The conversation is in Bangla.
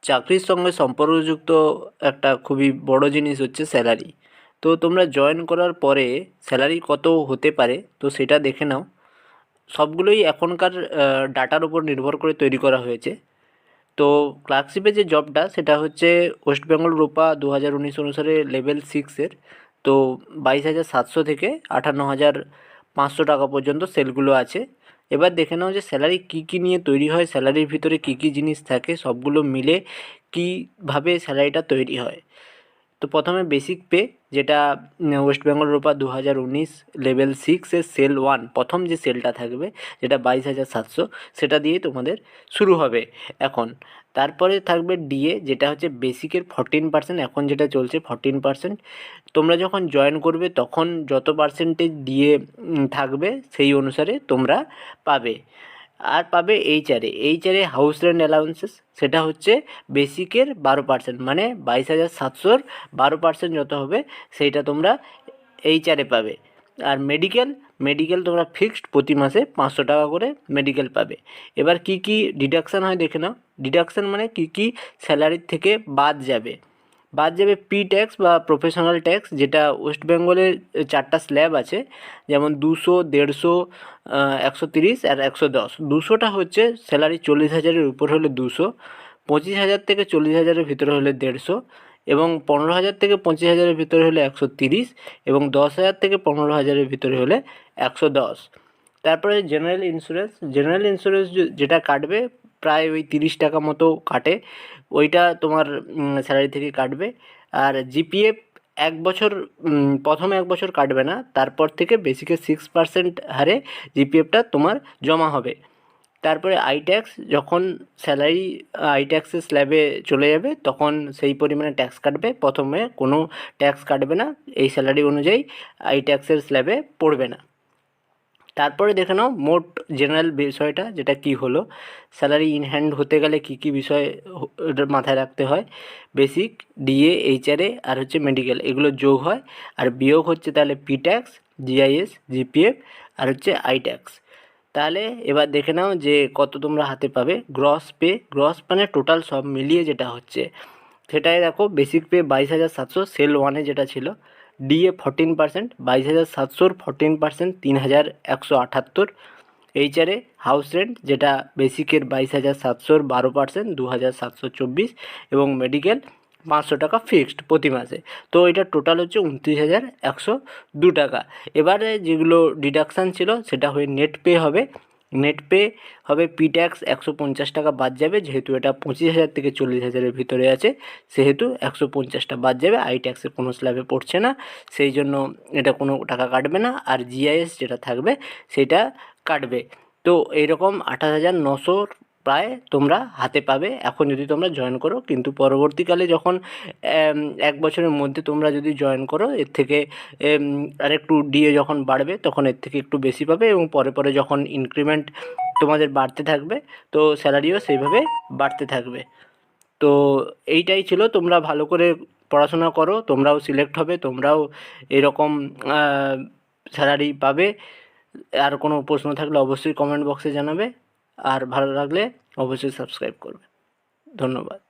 চাকরির সঙ্গে সম্পর্কযুক্ত একটা খুবই বড় জিনিস হচ্ছে স্যালারি। তো তোমরা জয়েন করার পরে স্যালারি কত হতে পারে তো সেটা দেখে নাও। সবগুলোই এখনকার ডাটার উপর নির্ভর করে তৈরি করা হয়েছে। তো ক্লার্কশিপে যে জবটা সেটা হচ্ছে ওয়েস্ট বেঙ্গল রোপা 2019 অনুসারে লেভেল 6-এর। তো 22,700 থেকে 58,500 টাকা পর্যন্ত সেলগুলো আছে। এবার দেখে নাও যে স্যালারি কী কী নিয়ে তৈরি হয়, স্যালারির ভিতরে কী কী জিনিস থাকে, সবগুলো মিলে কীভাবে স্যালারিটা তৈরি হয়। তো প্রথমে বেসিক পে, যেটা ওয়েস্ট বেঙ্গল রোপা 2019 লেভেল 6-এর সেল 1 প্রথম যে সেলটা থাকবে, যেটা 22,700, সেটা দিয়েই তোমাদের শুরু হবে এখন। তারপরে থাকবে ডিএ, যেটা হচ্ছে বেসিকের 14%, এখন যেটা চলছে 14%। তোমরা যখন জয়েন করবে তখন যত পার্সেন্টেজ ডিএ থাকবে সেই অনুসারে তোমরা পাবে। আর পাবে এইচআরে হাউস রেন্ট অ্যালাউন্সেস, সেটা হচ্ছে বেসিকের 12%, মানে 22,700-র 12% যত হবে সেইটা তোমরা এইচআরে পাবে। আর মেডিকেল তোমরা ফিক্সড প্রতি মাসে 500 টাকা করে মেডিকেল পাবে। এবার কি কি ডিডাকশান হয় দেখে নাও। ডিডাকশান মানে কি কি স্যালারির থেকে বাদ যাবে পি ট্যাক্স বা প্রফেশনাল ট্যাক্স, যেটা ওয়েস্ট বেঙ্গলের 4টা স্ল্যাব আছে, যেমন 200, 150, 130 আর 110। 200টা হচ্ছে স্যালারি 40,000-এর উপর হলে 200, 25,000 থেকে 40,000-এর ভিতরে হলে 150, এবং 15,000 থেকে 25,000-এর ভিতরে হলে 130, এবং 10,000 থেকে 15,000-এর ভিতরে হলে 110। তারপরে জেনারেল ইন্স্যুরেন্স যেটা কাটবে প্রায় ওই 30 টাকা মতো কাটে, ওইটা তোমার স্যালারি থেকে কাটবে। আর জিপিএফ 1 বছর, প্রথম 1 বছর কাটবে না, তারপর থেকে বেসিকের 6% হারে জিপিএফটা তোমার জমা হবে। তারপরে আই ট্যাক্স, যখন স্যালারি আই ট্যাক্সের স্ল্যাবে চলে যাবে তখন সেই পরিমাণে ট্যাক্স কাটবে, প্রথমে কোনো ট্যাক্স কাটবে না, এই স্যালারি অনুযায়ী আই ট্যাক্সের স্ল্যাবে পড়বে না। তারপরে দেখে নাও মোট জেনারেল বিষয়টা, যেটা কি হলো, স্যালারি ইন হ্যান্ড হতে গেলে কী কী বিষয় মাথায় রাখতে হয়। বেসিক, ডিএ, এইচআরএ আর হচ্ছে মেডিকেল, এগুলো যোগ হয়, আর বিয়োগ হচ্ছে তাহলে পি ট্যাক্স, জিআইএস, জিপিএফ আর হচ্ছে আই ট্যাক্স। তাহলে এবার দেখে নাও যে কত তোমরা হাতে পাবে। গ্রস মানে টোটাল সব মিলিয়ে যেটা হচ্ছে সেটাই দেখো। বেসিক পে 22,700 সেল 1-এ যেটা ছিল। ডিএ 14%, 22,700-র 14% 3,178। এইচআরএ হাউস রেন্ট, যেটা বেসিকের 22,700-র 12% 2,724, এবং মেডিকেল 500 টাকা ফিক্সড প্রতি মাসে। তো এটা টোটাল হচ্ছে 29,102 টাকা। এবারে যেগুলো ডিডাকশান ছিল সেটা হয়ে নেট পে হবে। নেট পে হবে পি ট্যাক্স 150 টাকা বাদ যাবে, যেহেতু এটা 25,000 থেকে 40,000-এর ভিতরে আছে সেহেতু 150টা বাদ যাবে। আই ট্যাক্সের কোনো স্ল্যাবে পড়ছে না, সেই জন্য এটা কোনো টাকা কাটবে না। আর জিআইএস যেটা থাকবে সেটা কাটবে। তো এইরকম 28,900 প্রায় তোমরা হাতে পাবে এখন যদি তোমরা জয়েন করো। কিন্তু পরবর্তীকালে যখন 1 বছরের মধ্যে তোমরা যদি জয়েন করো, এর থেকে আরেকটু ডিএ যখন বাড়বে তখন এর থেকে একটু বেশি পাবে, এবং পরে যখন ইনক্রিমেন্ট তোমাদের বাড়তে থাকবে তো স্যালারিও সেইভাবে বাড়তে থাকবে। তো এইটাই ছিল। তোমরা ভালো করে পড়াশোনা করো, তোমরাও সিলেক্ট হবে, তোমরাও এরকম স্যালারি পাবে। আর কোনো প্রশ্ন থাকলে অবশ্যই কমেন্ট বক্সে জানাবে, আর ভালো লাগলে অবশ্যই সাবস্ক্রাইব করবে। ধন্যবাদ।